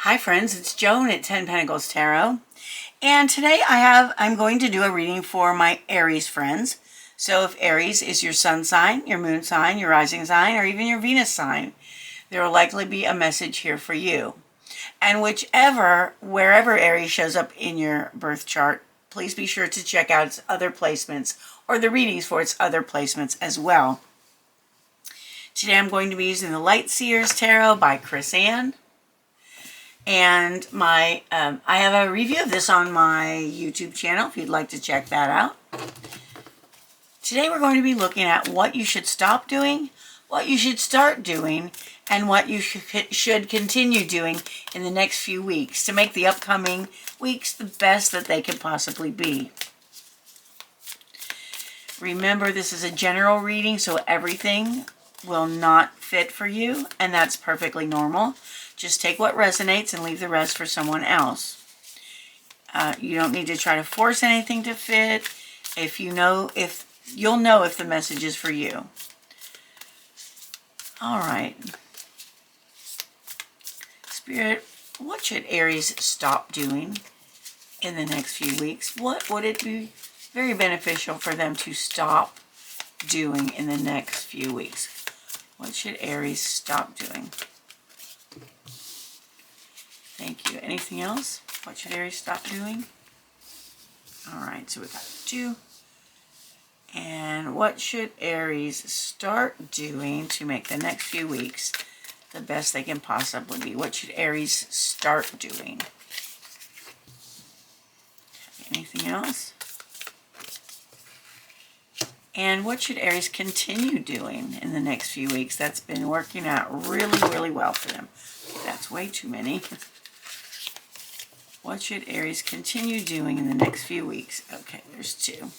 Hi friends, it's Joan at 10 Pentacles Tarot. And today I'm going to do a reading for my Aries friends. So if Aries is your sun sign, your moon sign, your rising sign, or even your Venus sign, there will likely be a message here for you. And wherever Aries shows up in your birth chart, please be sure to check out its other placements or the readings for its other placements as well. Today I'm going to be using the Light Seers Tarot by Chris Ann. And I have a review of this on my YouTube channel if you'd like to check that out. Today we're going to be looking at what you should stop doing, what you should start doing, and what you should continue doing in the next few weeks to make the upcoming weeks the best that they can possibly be. Remember, this is a general reading, so everything will not fit for you, and that's perfectly normal. Just take what resonates and leave the rest for someone else. You don't need to try to force anything to fit. You'll know if the message is for you. All right. Spirit, what should Aries stop doing in the next few weeks? What would it be very beneficial for them to stop doing in the next few weeks? What should Aries stop doing? Thank you. Anything else? What should Aries stop doing? All right, so we got 2. And what should Aries start doing to make the next few weeks the best they can possibly be? What should Aries start doing? Anything else? And what should Aries continue doing in the next few weeks? That's been working out really, really well for them. That's way too many. What should Aries continue doing in the next few weeks? Okay, there's 2.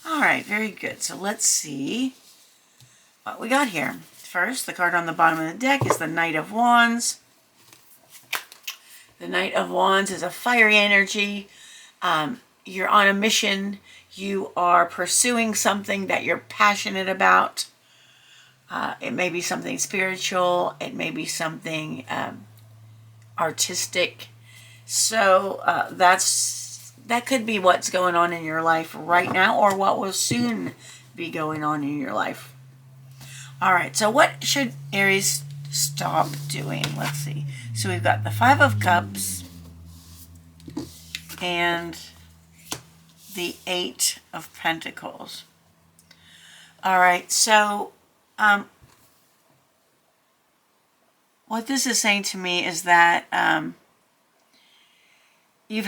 All right, very good. So let's see what we got here. First, the card on the bottom of the deck is the Knight of Wands. The Knight of Wands is a fiery energy. You're on a mission. You are pursuing something that you're passionate about. It may be something spiritual. It may be something artistic. So that could be what's going on in your life right now, or what will soon be going on in your life. All right, so what should Aries stop doing? Let's see. So we've got the 5 of Cups and the 8 of Pentacles. All right, so what this is saying to me is that you've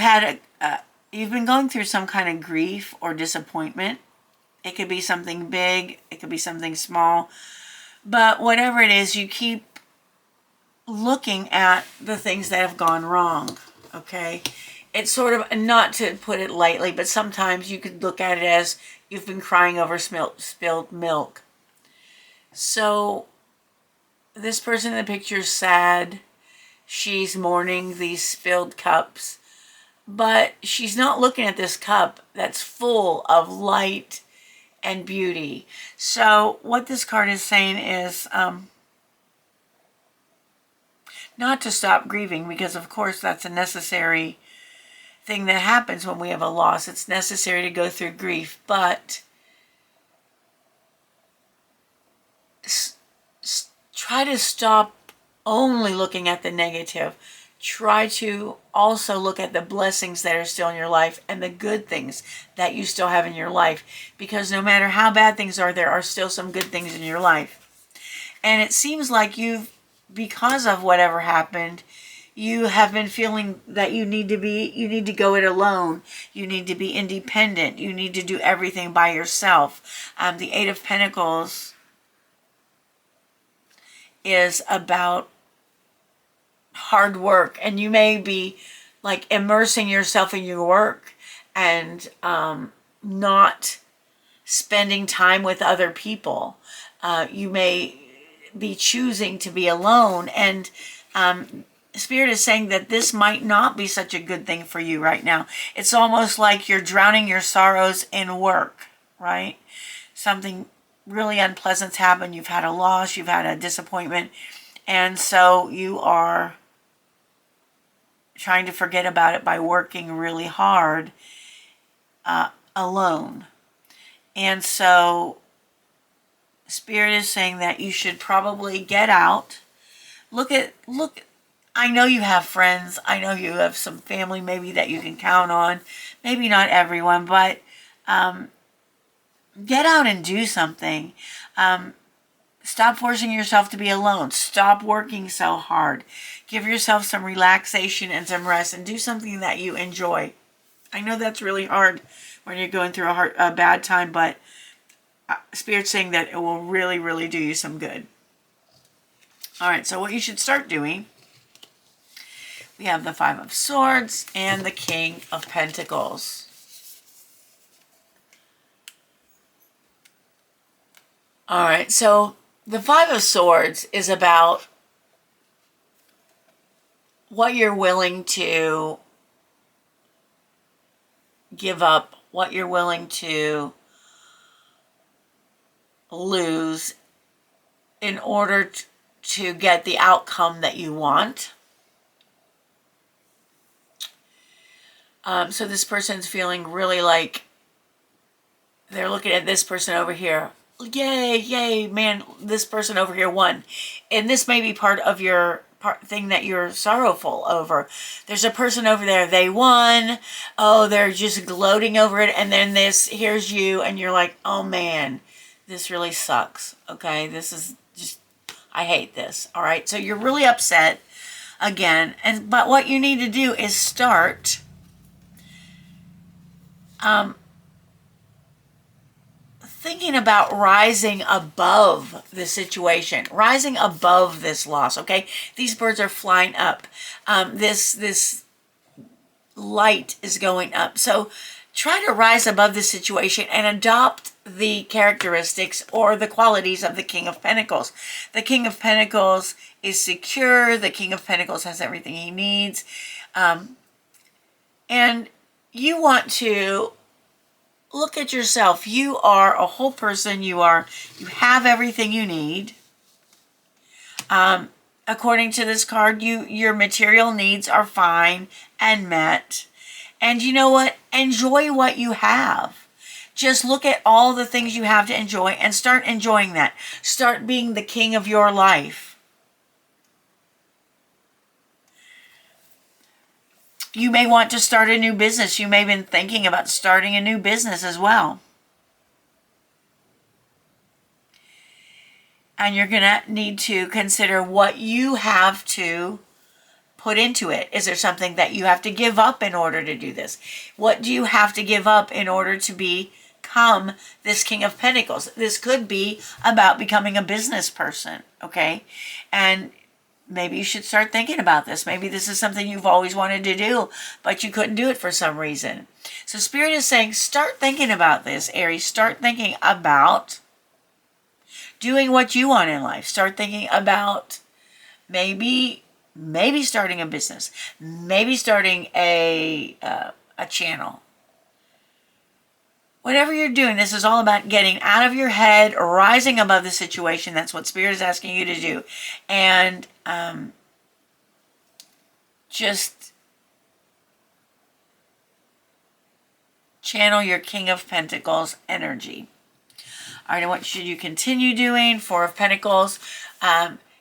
been going through some kind of grief or disappointment. It could be something big, it could be something small, but whatever it is, you keep looking at the things that have gone wrong, okay? It's sort of, not to put it lightly, but sometimes you could look at it as you've been crying over spilled milk. So this person in the picture is sad. She's mourning these spilled cups. But she's not looking at this cup that's full of light and beauty. So what this card is saying is not to stop grieving, because of course that's a necessary thing that happens when we have a loss. It's necessary to go through grief, but try to stop only looking at the negative. Try to also look at the blessings that are still in your life and the good things that you still have in your life. Because no matter how bad things are, there are still some good things in your life. And it seems like because of whatever happened, you have been feeling that you need to go it alone. You need to be independent. You need to do everything by yourself. The 8 of Pentacles is about hard work, and you may be like immersing yourself in your work and not spending time with other people. You may be choosing to be alone, and Spirit is saying that this might not be such a good thing for you right now. It's almost like you're drowning your sorrows in work, right? Something really unpleasant's happened. You've had a loss, you've had a disappointment, and so you are trying to forget about it by working really hard alone. And so Spirit is saying that you should probably get out. Look, I know you have friends. I know you have some family maybe that you can count on. Maybe not everyone, but get out and do something. Stop forcing yourself to be alone. Stop working so hard. Give yourself some relaxation and some rest and do something that you enjoy. I know that's really hard when you're going through a bad time, but Spirit's saying that it will really, really do you some good. All right, so what you should start doing, we have the Five of Swords and the King of Pentacles. All right, so the Five of Swords is about what you're willing to give up, what you're willing to lose in order to get the outcome that you want. So this person's feeling really like they're looking at this person over here. Yay, yay, man, this person over here won. And this may be part of your thing that you're sorrowful over. There's a person over there, they won. Oh, they're just gloating over it. And then here's you, and you're like, oh man, this really sucks. Okay, this is just, I hate this. All right, so you're really upset again. But what you need to do is start thinking about rising above the situation, rising above this loss, okay? These birds are flying up. This light is going up. So try to rise above the situation and adopt the characteristics or the qualities of the King of Pentacles. The King of Pentacles is secure. The King of Pentacles has everything he needs. And you want to look at yourself. You are a whole person. You have everything you need. According to this card, your material needs are fine and met. And you know what? Enjoy what you have. Just look at all the things you have to enjoy and start enjoying that. Start being the king of your life. You may want to start a new business. You may have been thinking about starting a new business as well. And you're going to need to consider what you have to put into it. Is there something that you have to give up in order to do this? What do you have to give up in order to become this King of Pentacles? This could be about becoming a business person, okay? And maybe you should start thinking about this. Maybe this is something you've always wanted to do, but you couldn't do it for some reason. So Spirit is saying, start thinking about this, Aries. Start thinking about doing what you want in life. Start thinking about maybe starting a business, maybe starting a channel. Whatever you're doing, this is all about getting out of your head, rising above the situation. That's what Spirit is asking you to do. And just channel your King of Pentacles energy. All right, and what should you continue doing? Four of Pentacles.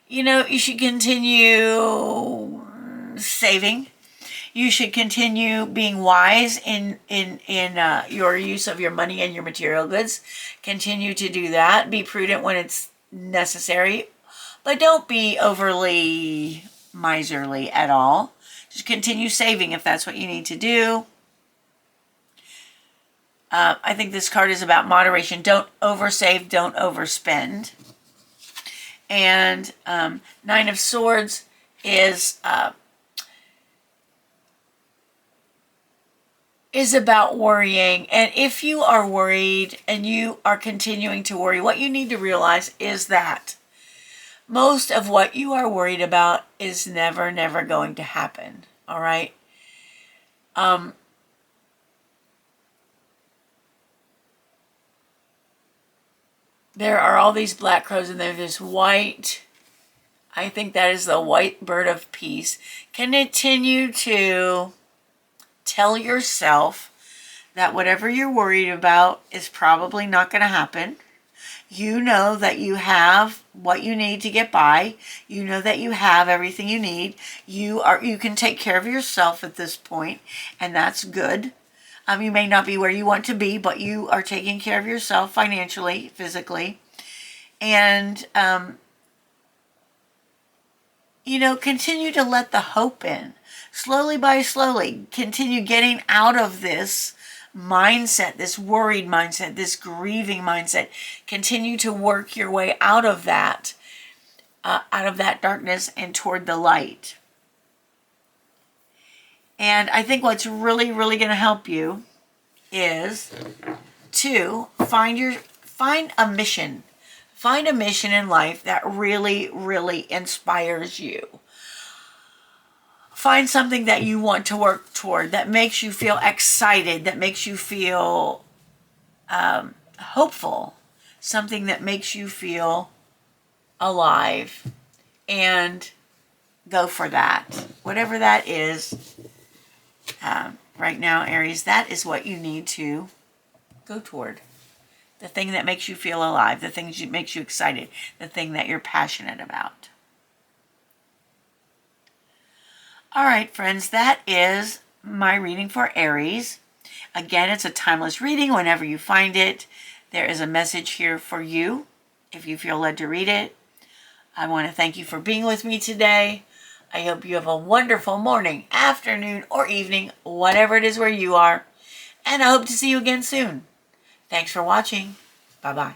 You should continue saving. You should continue being wise in your use of your money and your material goods. Continue to do that. Be prudent when it's necessary, but don't be overly miserly at all. Just continue saving if that's what you need to do. I think this card is about moderation. Don't oversave, don't overspend. And Nine of Swords is about worrying. And if you are worried and you are continuing to worry, what you need to realize is that most of what you are worried about is never going to happen. All right? There are all these black crows and there's this white, I think that is the white bird of peace. Continue to tell yourself that whatever you're worried about is probably not going to happen. You know that you have what you need to get by. You know that you have everything you need. You can take care of yourself at this point, and that's good. You may not be where you want to be, but you are taking care of yourself financially, physically. And, continue to let the hope in. Slowly by slowly, continue getting out of this mindset, this worried mindset, this grieving mindset. Continue to work your way out of that darkness and toward the light. And I think what's really, really going to help you is to find a mission. Find a mission in life that really, really inspires you. Find something that you want to work toward, that makes you feel excited, that makes you feel hopeful, something that makes you feel alive, and go for that. Whatever that is, right now, Aries, that is what you need to go toward. The thing that makes you feel alive, the thing that makes you excited, the thing that you're passionate about. All right, friends, that is my reading for Aries. Again, it's a timeless reading. Whenever you find it, there is a message here for you if you feel led to read it. I want to thank you for being with me today. I hope you have a wonderful morning, afternoon, or evening, whatever it is where you are. And I hope to see you again soon. Thanks for watching. Bye-bye.